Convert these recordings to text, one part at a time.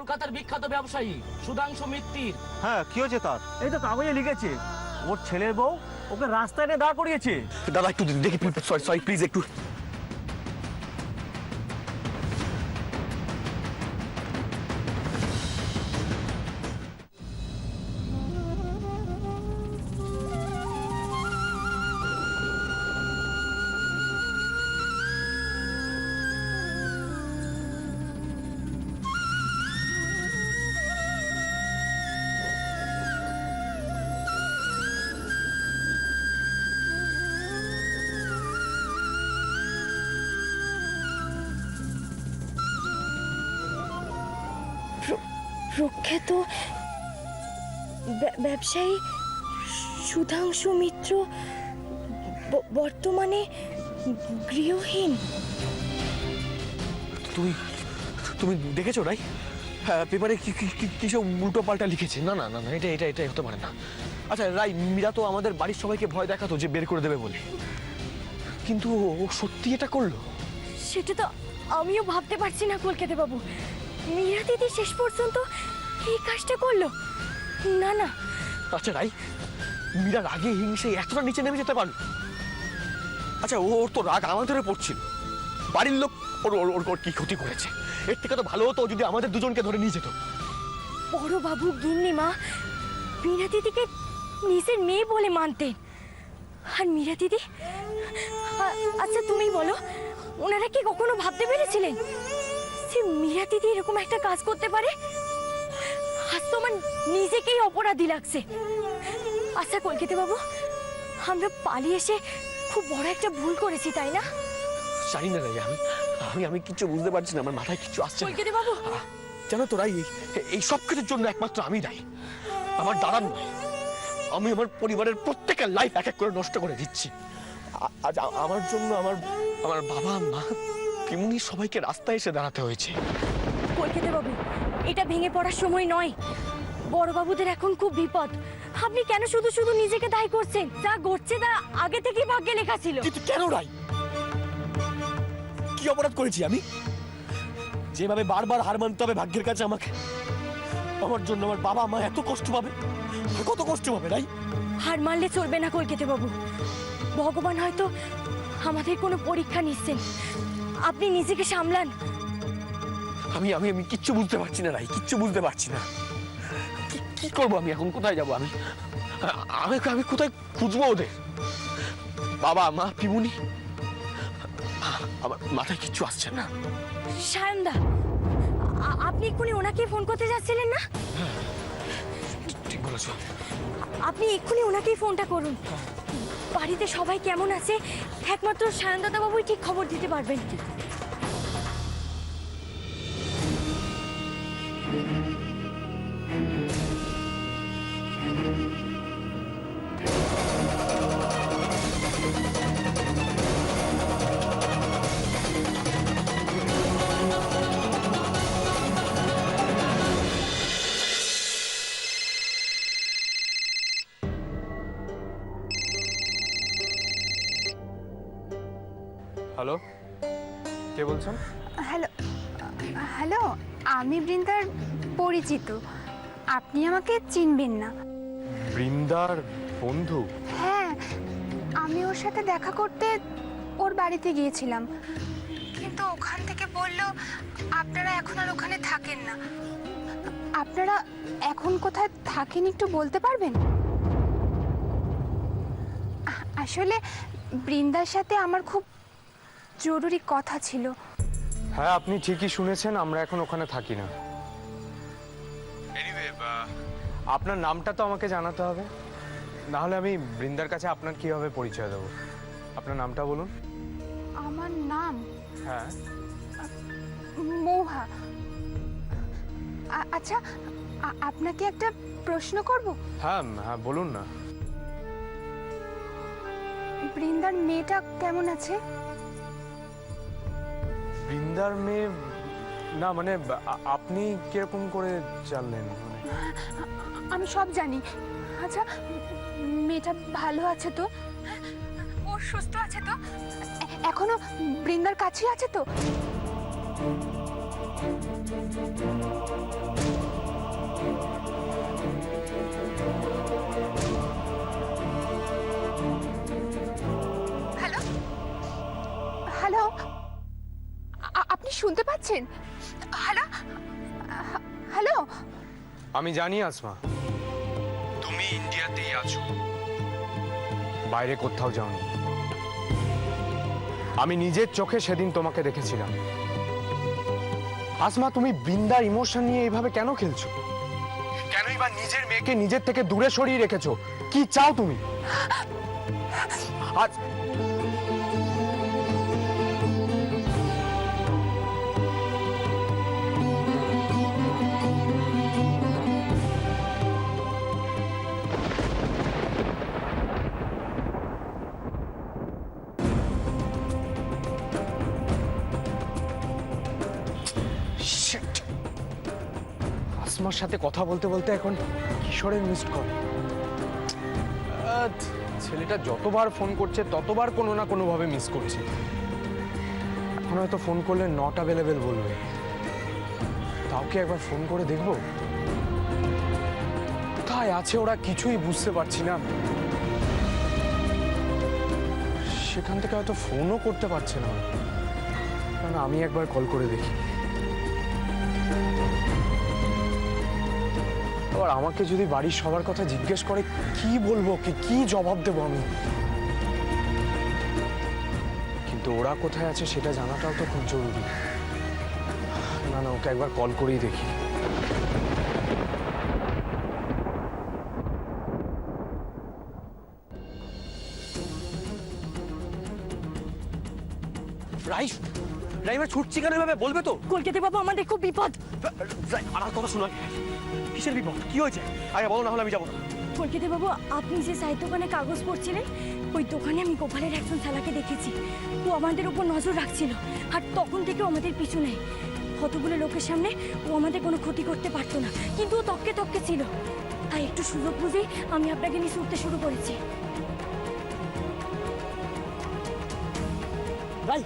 কলকাতার বিখ্যাত ব্যবসায়ী সুধাংশু মিত্তির। হ্যাঁ, কি হয়েছে তার? এই তো কাগজে লিখেছে ওর ছেলের বউ ওকে রাস্তায় এনে দাঁড় করিয়েছে। দাদা একটু দেখি, সরি প্লিজ একটু। প্রখ্যাত ব্যবসায়ী সুধাংশু মিত্র বর্তমানে গৃহহীন। তুমি দেখেছো রাই? হ্যাঁ, পেপারে কিসব উল্টো পাল্টা লিখেছে। না না না না, এটা হতে পারে না। আচ্ছা রাই, মীরা তো আমাদের বাড়ির সবাইকে ভয় দেখাতো যে বের করে দেবে বলে, কিন্তু ও সত্যি এটা করলো? সেটা তো আমিও ভাবতে পারছি না কলকাতা বাবু। মীরা দিদি শেষ পর্যন্ত এই কাজটা করলো? না না। আচ্ছা রাই, মীরা রাগে হিংসে এতটা নিচে নেমে যেতে পারলো? আচ্ছা ওর তো রাগ আমাদেরও পড়ছিল, বাড়ির লোক ওর কি ক্ষতি করেছে? এর থেকে তো ভালো হতো যদি আমাদের দুজনকে ধরে নিয়ে যেত। বড় বাবু গিন্নি মা মীরা দিদিকে নিজের মেয়ে বলে মানতেন। আর মীরা দিদি, আচ্ছা তুমি বলো, ওনারা কি কখনো ভাবতে পেরেছিলেন যে মীরা দিদি এরকম একটা কাজ করতে পারে? আজ তো আমার নিজেকেই অপরাধী লাগছে। আচ্ছা কলকাতা বাবু, আমরা পালিয়ে এসে খুব বড় একটা ভুল করেছি, তাই না? জানি না রাই, আমি কিচ্ছু বুঝতে পারছি না, আমার মাথায় কিচ্ছু আসছে না। কলকাতা বাবু, জানো তো রাই, এই সব কিছুর জন্য একমাত্র আমি দায়ী, আমার দাদা নয়। আমি আমার পরিবারের প্রত্যেকের লাইফ এক এক করে নষ্ট করে দিচ্ছি। আজ আমার জন্য আমার বাবা মা তেমনি সবাইকে রাস্তায় এসে দাঁড়াতে হয়েছে। কলকাতা বাবু, এটা ভেঙে পড়ার সময় নয়। বড় বাবুদের এখন খুব বিপদ। আপনি কেন শুধু শুধু নিজেকে দায়ী করছেন? যা ঘটছে তা আগে থেকেই ভাগ্যে লেখা ছিল। কিন্তু কেন রাই, কি অপরাধ করেছি আমি যেভাবে বারবার হার মানতে হবে ভাগ্যের কাছে আমাকে? আমার জন্য আমার বাবা মা এত কষ্ট পাবে, কত কষ্ট পাবে রাই? হার মানলে চলবে না কলকাতা বাবু। ভগবান হয়তো আমাদের কোনো পরীক্ষা নিচ্ছেন। আপনি নিজেকে সামলান। আমি আমি আমি কিচ্ছু বুঝতে পারছি না রাই, কিচ্ছু বুঝতে পারছি না। কি করবো আমি এখন? কোথায় যাবো আমি? আমি কোথায় খুঁজবো ওদের? বাবা মা পিমুনি, আমার মাথায় কিচ্ছু আসছে না। সায়নদা, আপনি এক্ষুনি ওনাকে ফোন করতে যাচ্ছিলেন না? ঠিক বলেছো। আপনি এক্ষুনি ওনাকেই ফোনটা করুন। বাড়িতে সবাই কেমন আছে একমাত্র সায়নদাদা বাবুই ঠিক খবর দিতে পারবেন। হ্যালো, কে বলছেন? হ্যালো হ্যালো, আমি বৃন্দার পরিচিত। আপনি আমাকে চিনবেন না। বৃন্দার বন্ধু? হ্যাঁ, আমি ওর সাথে দেখা করতে ওর বাড়িতে গিয়েছিলাম, কিন্তু ওখান থেকে বলল আপনারা এখন আর ওখানে থাকেন না। আপনারা এখন কোথায় থাকেন একটু বলতে পারবেন? আসলে বৃন্দার সাথে আমার খুব জরুরি কথা ছিল। হ্যাঁ, আপনি ঠিকই শুনেছেন, আমরা এখন ওখানে থাকি না। এনিওয়ে, আপনার নামটা তো আমাকে জানাতে হবে, না হলে আমি বৃন্দার কাছে আপনার কিভাবে পরিচয় দেবো? আপনার নামটা বলুন। আমার নাম? হ্যাঁ, মৌহা। আচ্ছা, আপনাকে একটা প্রশ্ন করব? হ্যাঁ হ্যাঁ, বলুন না। বৃন্দার মেয়েটা কেমন আছে? বৃন্দার মেয়ে? না মানে আপনি কিরকম করে জানলেন? আমি সব জানি। আচ্ছা, মেয়েটা ভালো আছে তো? ও সুস্থ আছে তো? এখনো বৃন্দার কাছেই আছে তো? হ্যালো হ্যালো, আপনি শুনতে পাচ্ছেন? Hello hello. আমি জানি আসমা, তুমি ইন্ডিয়াতেই আছো, বাইরে কোথাও যাওনি। আমি নিজের চোখে সেদিন তোমাকে দেখেছিলাম। আসমা, তুমি বৃন্দার ইমোশন নিয়ে এইভাবে কেন খেলছো? কেনই বা নিজের মেয়েকে নিজের থেকে দূরে সরিয়ে রেখেছো? কি চাও তুমি? আজ Shit! আসমার সাথে কথা বলতে বলতে এখন কিশোরের মিসড কল। ছেলেটা যতবার ফোন করছে ততবার কোনো না কোনো ভাবে মিস করছে। এখন হয়তো ফোন করলে নট অ্যাভেলেবেল বলবে। তাও কি একবার ফোন করে দেখবো? কোথায় আছে ওরা কিছুই বুঝতে পারছি না। সেখান থেকে হয়তো ফোনও করতে পারছে না। না, আমি একবার কল করে দেখি। আবার আমাকে যদি বাড়ির সবার কথা জিজ্ঞেস করে কি বলবো, কি জবাব দেবো আমি? কিন্তু ওরা কোথায় আছে সেটা জানাটাও তো খুব জরুরি। না না, ওকে একবার কল করেই দেখি। রাই, রাইবার ছুটছি কেন এভাবে? বলবে তো? কলকাতা বাবু, আমাদের খুব বিপদ। রাই, আমার কথা শোনা। কিসের বিপদ? কি হয়েছে? আগে বলো, না হলে আমি যাবো না। কলকাতা বাবু, আপনি যে চায়ের দোকানে কাগজ পড়ছিলেন, ওই দোকানে আমি গোপালের একজন শালাকে দেখেছি। ও আমাদের উপর নজর রাখছিল, আর তখন থেকে ও আমাদের পিছু নেয়। কতগুলো লোকের সামনে ও আমাদের কোনো ক্ষতি করতে পারতো না, কিন্তু ও তককে তককে ছিল। তাই একটু সুযোগ বুঝে আমি আপনাকে নিয়ে ছুটতে শুরু করেছি। রাই,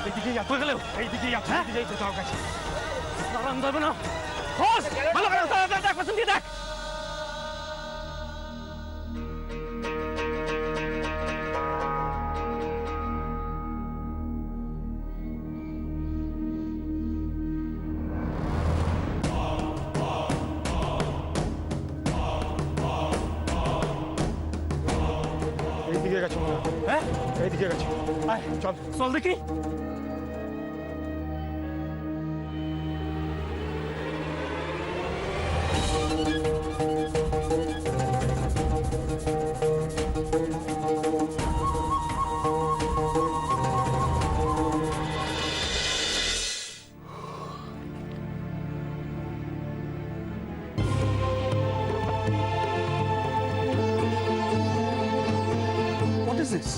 এইদিকে যা, তুই গেলেও এইদিকে যা, এইদিকে যা, তোর কাছে দাঁড়ান যাবে না। খোঁজ ভালো করে, দেখ পেছন দিয়ে দেখ। এইদিকে গেছো মনে হয়। হ্যাঁ, এইদিকে গেছো। আয় চল, চল দেখি। What is this?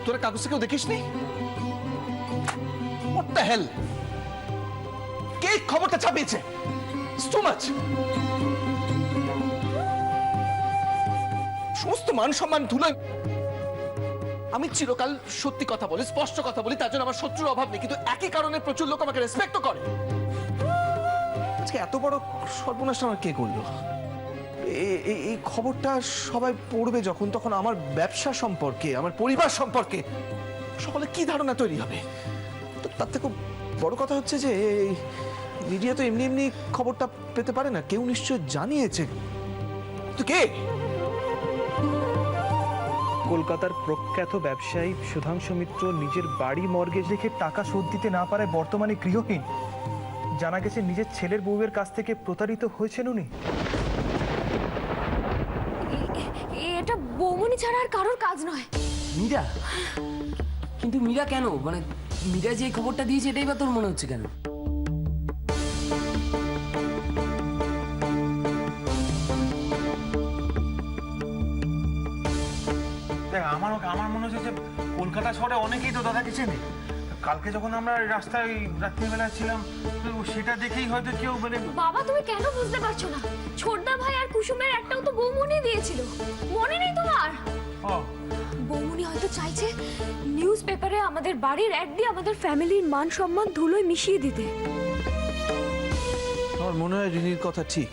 তোরা কাগজে কেউ দেখিসনি? What the hell? কে খবরটা ছাপিয়েছে? It's too much. সমস্ত মান সম্মান ধুলোয়। আমি চিরকাল সত্যি কথা বলি, স্পষ্ট কথা বলি, তার জন্য আমার শত্রুর অভাব নেই, কিন্তু একই কারণে প্রচুর লোক আমাকে রেসপেক্টও করে। আজকে এত বড় সর্বনাশ আমার কে করলো? এই খবরটা সবাই পড়বে যখন, তখন আমার ব্যবসা সম্পর্কে, আমার পরিবার সম্পর্কে সকলে কি ধারণা তৈরি হবে? তো তার থেকে বড় কথা হচ্ছে যে মিডিয়া তো এমনি এমনি খবরটা পেতে পারে না, কেউ নিশ্চয় জানিয়েছে। তুই কে? কলকাতার প্রখ্যাত ব্যবসায়ী সুধাংশু মিত্র নিজের বাড়ি মর্গেজ রেখে টাকা শোধ দিতে না পারায় বর্তমানে গৃহহীন। জানা গেছে নিজের ছেলের বউয়ের কাছ থেকে প্রতারিত হয়েছেন উনি। এটা বৌমনি ছাড়া আর কারোর কাজ নয়। মীরা? কিন্তু মীরা কেন? মানে মীরা যে এই খবরটা দিয়েছে এটাই বা তোর মনে হচ্ছে কেন? দেখ, আমার মনে হচ্ছে যে কলকাতা শহরে অনেকেই তো দাদাকে চেনে। কালকে যখন আমরা রাস্তায় রাত্রিবেলা ছিলাম, তো সেটা দেখেই হয়তো কেউ মানে। বাবা, তুমি কেন বুঝতে পারছো না? ছোটদা ভাই আর কুসুমের একটাও তো বৌমনি দিয়েছিল, মনে নেই তোমার? ও, বৌমনি হয়তো চাইছে নিউজ পেপারে আমাদের বাড়ির অ্যাড দিয়ে আমাদের ফ্যামিলির মান সম্মান ধুলোয় মিশিয়ে দিতে। আমার মনে হয় রিনির কথা ঠিক।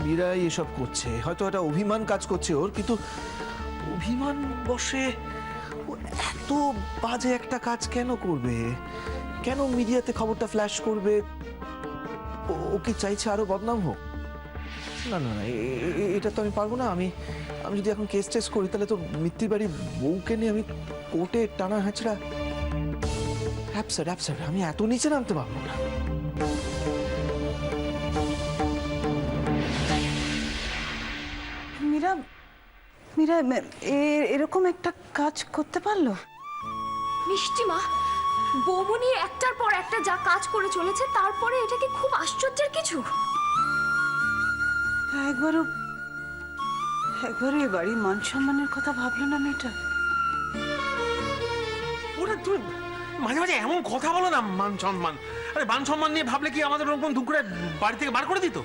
মীরাই এসব করছে, হয়তো একটা অভিমান কাজ করছে ওর, কিন্তু অভিমান বসে ও এত বাজে একটা কাজ কেন করবে? কেন মিডিয়াতে খবরটা ফ্ল্যাশ করবে? ও কি চাইছে আরো বদনাম হোক? না না না, এটা তো আমি পারবো না। আমি যদি এখন কেস টেস করি তাহলে তো মিত্তির বাড়ির বউকে নিয়ে আমি কোর্টে টানা হাঁচড়া। অ্যাবসার্ড অ্যাবসার্ড, আমি এত নিচে নামতে পারবো না। মীরা মীরা এরকম একটা কাজ করতে পারলো? মিষ্টি মা, বৌমনি একটার পর একটা যা কাজ করে চলেছে, তারপরে এটা কি খুব আশ্চর্যের কিছু? একবারও এ বাড়ির মান সম্মানের কথা ভাবলো না মেয়েটা? ওরা তুমি মাঝে মাঝে এমন কথা বলো না, মান সম্মান। আরে মান সম্মান নিয়ে ভাবলে কি আমাদের ওরকম দুঃখ করে বাড়ি থেকে বার করে দিত?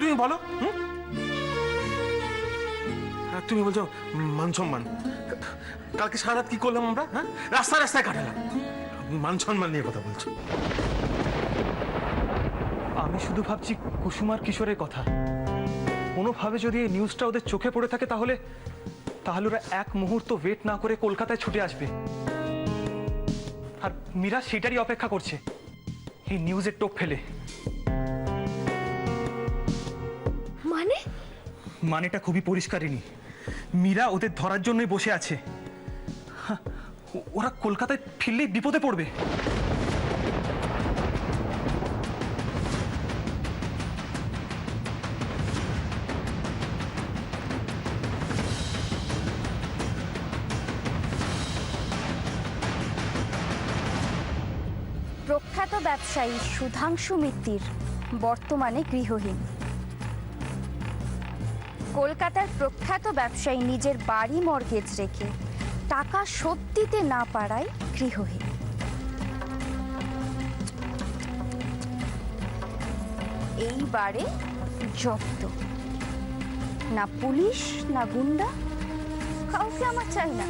তুমি বলো। আর তুমি বলছো মান সম্মান। কালকে সারা রাত কি করলাম আমরা? হ্যাঁ, রাস্তায় রাস্তায় কাটালাম, মান সম্মান নিয়ে কথা বলছো। আমি শুধু ভাবছি কুসুমার কিশোরের কথা। কোনোভাবে যদি এই নিউজটা ওদের চোখে পড়ে থাকে তাহলে ওরা এক মুহূর্ত ওয়েট না করে কলকাতায় ছুটে আসবে। আর মীরা সেটারই অপেক্ষা করছে, এই নিউজের টোপ ফেলে। মানেটা খুবই পরিষ্কারই। মীরা ওদের ধরার জন্যই বসে আছে। ওরা কলকাতায় ফিরলেই বিপদে পড়বে। প্রখ্যাত ব্যবসায়ী সুধাংশু মিত্তির বর্তমানে গৃহহীন। কলকাতার প্রখ্যাত ব্যবসায়ী নিজের বাড়ি মর্গেজ রেখে টাকা শোধ দিতে না পারায় গৃহহীন। এইবারে জব্দ। না পুলিশ না গুন্ডা, কাউকে আমার চাই না।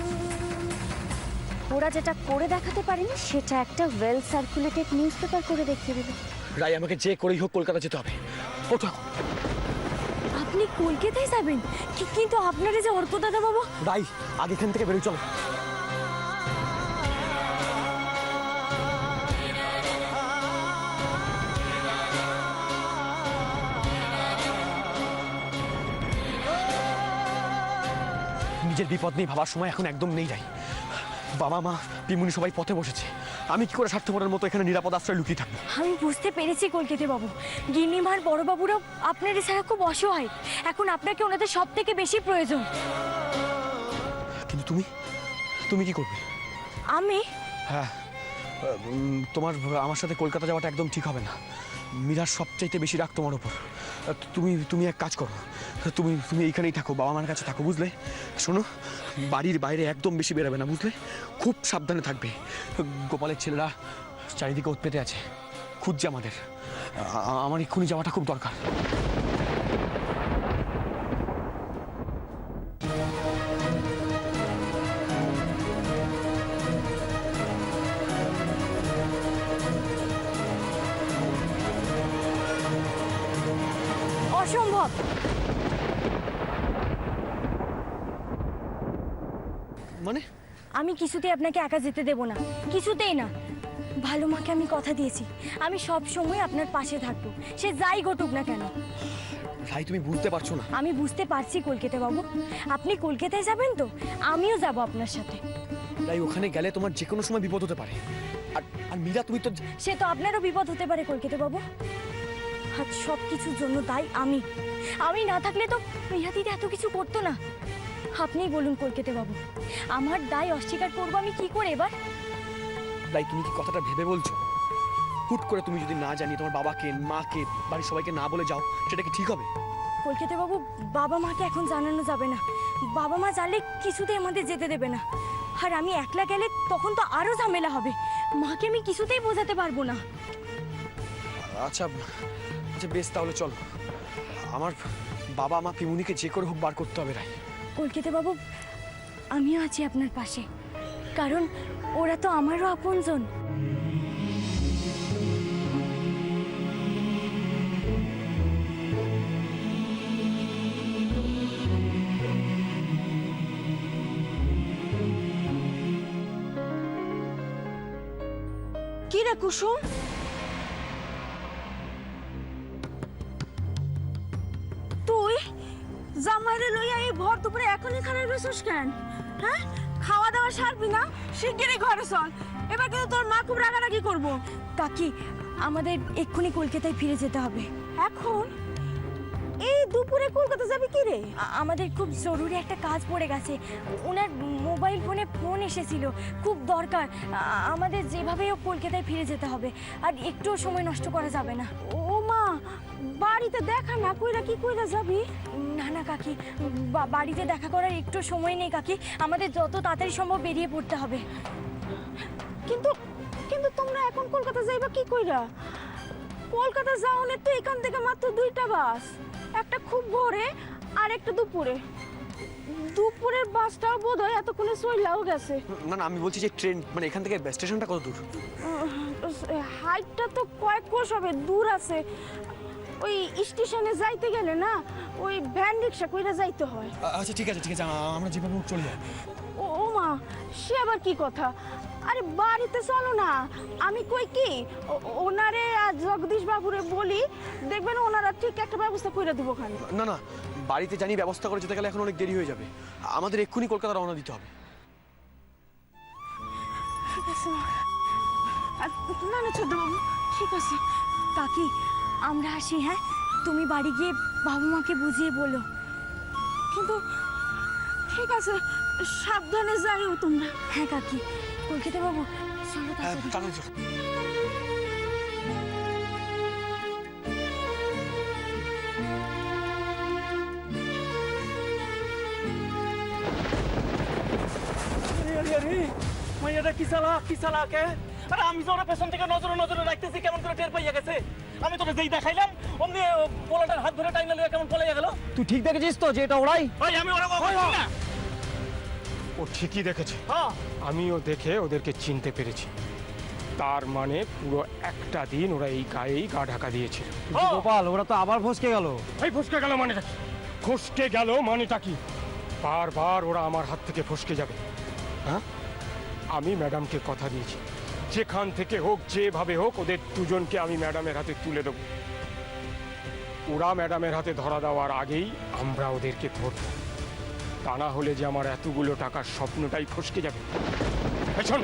ওরা যেটা করে দেখাতে পারেনি সেটা একটা ওয়েল সার্কুলেটেড নিউজ পেপার করে দেখিয়ে দিল। রাই, আমাকে যে করেই হোক কলকাতা যেতে হবে। ওঠো। আপনি কলকাতায় যাবেন? কিন্তু আপনারা যে অর্ক দাদা বাবা। রাই, আগে এখান থেকে বেরোই, চলো। নিজের বিপদ নিয়ে ভাবার সময় এখন একদম নেই রাই। বাবা মা পিমুনি সবাই পথে বসেছে। আমি কি করে স্বার্থপরের মতো এখানে নিরাপদ আশ্রয় লুকিয়ে থাকবো? আমি বুঝতে পেরেছি কলকাতা বাবু, গিন্নিমার বড় বাবুরা আপনার ছাড়া খুব অসহায়। এখন আপনাকে ওনাদের সব থেকে বেশি প্রয়োজন। কিন্তু তুমি কি করবে? আমি? হ্যাঁ, আমার সাথে কলকাতা যাওয়াটা একদম ঠিক হবে না। মীরার সবচাইতে বেশি রাগ তোমার ওপর। তুমি এক কাজ করো, তুমি এইখানেই থাকো, বাবা মার কাছে থাকো, বুঝলে? শোনো, বাড়ির বাইরে একদম বেশি বেরোবে না, বুঝলে? খুব সাবধানে থাকবে। গোপালের ছেলেরা চারিদিকে ওত পেতে আছে, খুঁজছে আমাদের। আমার এক্ষুনি যাওয়াটা খুব দরকার। অসম্ভব। মানে? আমি কিছুতেই আপনাকে একা যেতে দেব না, কিছুতেই না। ভালো মাকে আমি কথা দিয়েছি আমি সব সময় আপনার পাশে থাকবো, সে যাই ঘটুক না কেন। ভাই তুমি বুঝতে পারছো না। আমি বুঝতে পারছি কলকাতা বাবু, আপনি কলকাতায় যাবেন তো আমিও যাব আপনার সাথে। তাই ওখানে গেলে তোমার যে কোনো সময় বিপদ হতে পারে। আর আর মীরা তুমি তো সে তো আপনারও বিপদ হতে পারে কলকাতা বাবু। আজ সব কিছুর জন্য দায়ী আমি না থাকলে তো মীরা দিদি এত কিছু করতো না। আপনিই বলুন কলকাতা বাবু, আমার দায় অস্বীকার করবো আমি কি করে এবার? তাই তুমি কি কথাটা ভেবে বলছো? হুট করে তুমি যদি না জানি তোমার বাবাকে মাকে বাড়ির সবাইকে না বলে যাও, সেটা কি ঠিক হবে? কলকাতা বাবু, বাবা মাকে এখন জানানো যাবে না। বাবা মা জানলে কিছুতেই আমাদের যেতে দেবে না। আর আমি একলা গেলে তখন তো আরো ঝামেলা হবে। মাকে আমি কিছুতেই বোঝাতে পারবো না। আচ্ছা আচ্ছা বেশ, তাহলে চলো। আমার বাবা মা পিমুনিকে যে করে হোক বার করতে হবে। রাই কলকাতা বাবু, আমিও আছি আপনার পাশে, কারণ ওরা তো আমারও আপনজন। কি রে কুসুম, তুই জামাইরে লইয়া এই ভর দুপুরে এখন এখানে বসেছিস কেন? হ্যাঁ, খাওয়া দাওয়া সারবি না? শিগগিরই ঘরে চল, এবার কিন্তু তোর মা খুব রাগারাগি করবো। কাকি, আমাদের এক্ষুনি কলকাতায় ফিরে যেতে হবে। এখন এই দুপুরে কলকাতা যাবি কি রে? আমাদের খুব জরুরি একটা কাজ পড়ে গেছে। ওনার মোবাইল ফোনে ফোন এসেছিল, খুব দরকার। আমাদের যেভাবেই হোক কলকাতায় ফিরে যেতে হবে, আর একটুও সময় নষ্ট করা যাবে না। ও মা, বাড়িতে দেখা না কইরা কি কইরা যাবি? না না কাকি, বাড়িতে দেখা করার একটু সময় নেই কাকি, আমাদের যত তাড়াতাড়ি সম্ভব বেরিয়ে পড়তে হবে। কিন্তু কিন্তু তোমরা এখন কলকাতা যাইবা কি কইরা? কলকাতা যাওনের তো এখান থেকে মাত্র 2টা বাস, একটা খুব ভোরে আর একটা দুপুরে। দুপুরের বাসটাও বোধহয় এতক্ষণে চইলাও গেছে। না না, আমি বলছি যে ট্রেন মানে এখান থেকে স্টেশনটা কত দূর? হাইটটা তো কয়েক কোষ হবে, দূর আছে। ওই স্টেশনে যাইতে গেলে না ওই ভ্যান রিক্সা কইরা যাইতে হয়। আচ্ছা ঠিক আছে ঠিক আছে, আমরা যেভাবে হোক চলে যাই। ও মা, সে আবার কি কথা? আরে বাড়িতে চলো না। আমি কই কি, ওনারে আর জগদীশ বাবুরে বলি, দেখবেন ওনারা ঠিক একটা ব্যবস্থা করে দিব ওখানে। না না, বাড়িতে জানি ব্যবস্থা করে যেতে গেলে এখন অনেক দেরি হয়ে যাবে। আমাদের এক্ষুনি কলকাতা রওনা দিতে হবে। ঠিক আছে না না ছোট বাবু, ঠিক আছে। কাকি, আমরা আসি। হ্যাঁ, তুমি বাড়ি গিয়ে বাবা মাকে বুঝিয়ে বলো। কিন্তু ঠিক আছে, সাবধানে যাইও তোমরা। হ্যাঁ কাকি। কলকাতা বাবু, চলো তাড়াতাড়ি। মাইয়াটা কি চালা কে? আরে আমি তো ওরা পেছন থেকে নজরে রাখতেছি, কেমন করে টের পাইয়া গেছে। আমি তোকে যেই দেখাইলাম অমনি পোলাটার হাত ধরে টাইনা লইয়া কেমন পলাইয়া গেল। তুই ঠিক দেখেছিস তো যে এটা ওরাই? ভাই আমি ওরা কখনো না। ও ঠিকই দেখেছে, হ্যাঁ আমিও দেখে ওদেরকে চিনতে পেরেছি। তার মানে পুরো একটা দিন ওরা এই গায়েই গা ঢাকা দিয়েছিল। গোপাল, ওরা তো আবার ফসকে গেল। এই ফসকে গেল মানেটা কি? ফসকে গেল মানেটা কি? বারবার ওরা আমার হাত থেকে ফসকে যাবে। হ্যাঁ, আমি ম্যাডামকে কথা দিয়েছি, যেখান থেকে হোক যেভাবে হোক ওদের দুজনকে আমি ম্যাডামের হাতে তুলে দেবো। ওরা ম্যাডামের হাতে ধরা দেওয়ার আগেই আমরা ওদেরকে ধরব। তা না হলে যে আমার এতগুলো টাকার স্বপ্নটাই ফসকে যাবে। শোন,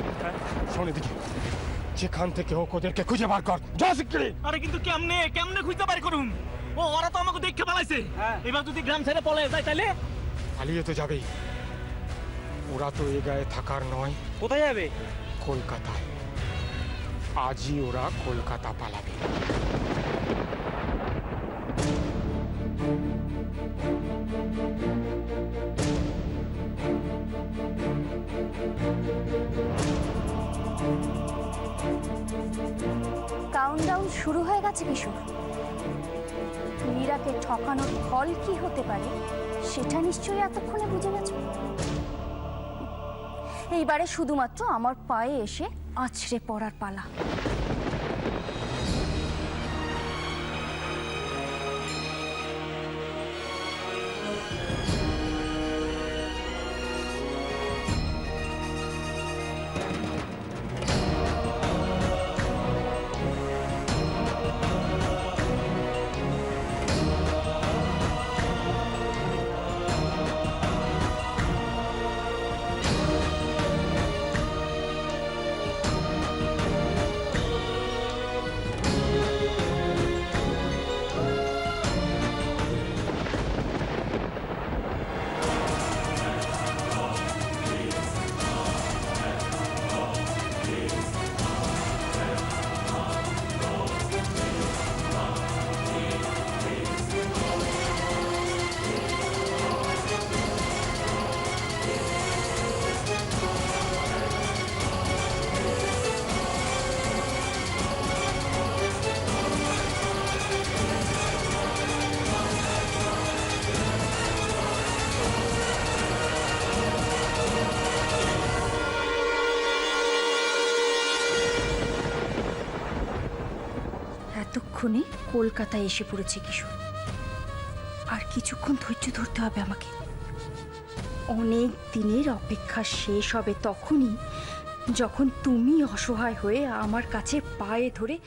শোন এদিকে, যেখান থেকে হোক ওদেরকে খুঁজে বার কর। যা শিগগিরই। আরে কিন্তু কেমনে খুঁজতে পারি করুম? ওরা তো আমাকে দেখে পালাইছে। এবার যদি গ্রাম ছেড়ে পলায় যায় তাহলে? পালিয়ে তো যাবেই। ওরা তো এ গায়ে থাকার নয়। কোথায় যাবে? কলকাতায়। আজই ওরা কলকাতা পালাবে। কাউন্টডাউন শুরু হয়ে গেছে কিশোর। মীরাকে ঠকানোর ফল কি হতে পারে সেটা নিশ্চয়ই এতক্ষণে বুঝে গেছো। এইবারে শুধুমাত্র আমার পায়ে এসে আছড়ে পড়ার পালা। এতক্ষণে কলকাতায় এসে পড়েছে কিশোর। আর কিছুক্ষণ ধৈর্য ধরতে হবে আমাকে। অনেক দিনের অপেক্ষা শেষ হবে তখনই, যখন তুমি অসহায় হয়ে আমার কাছে পায়ে ধরে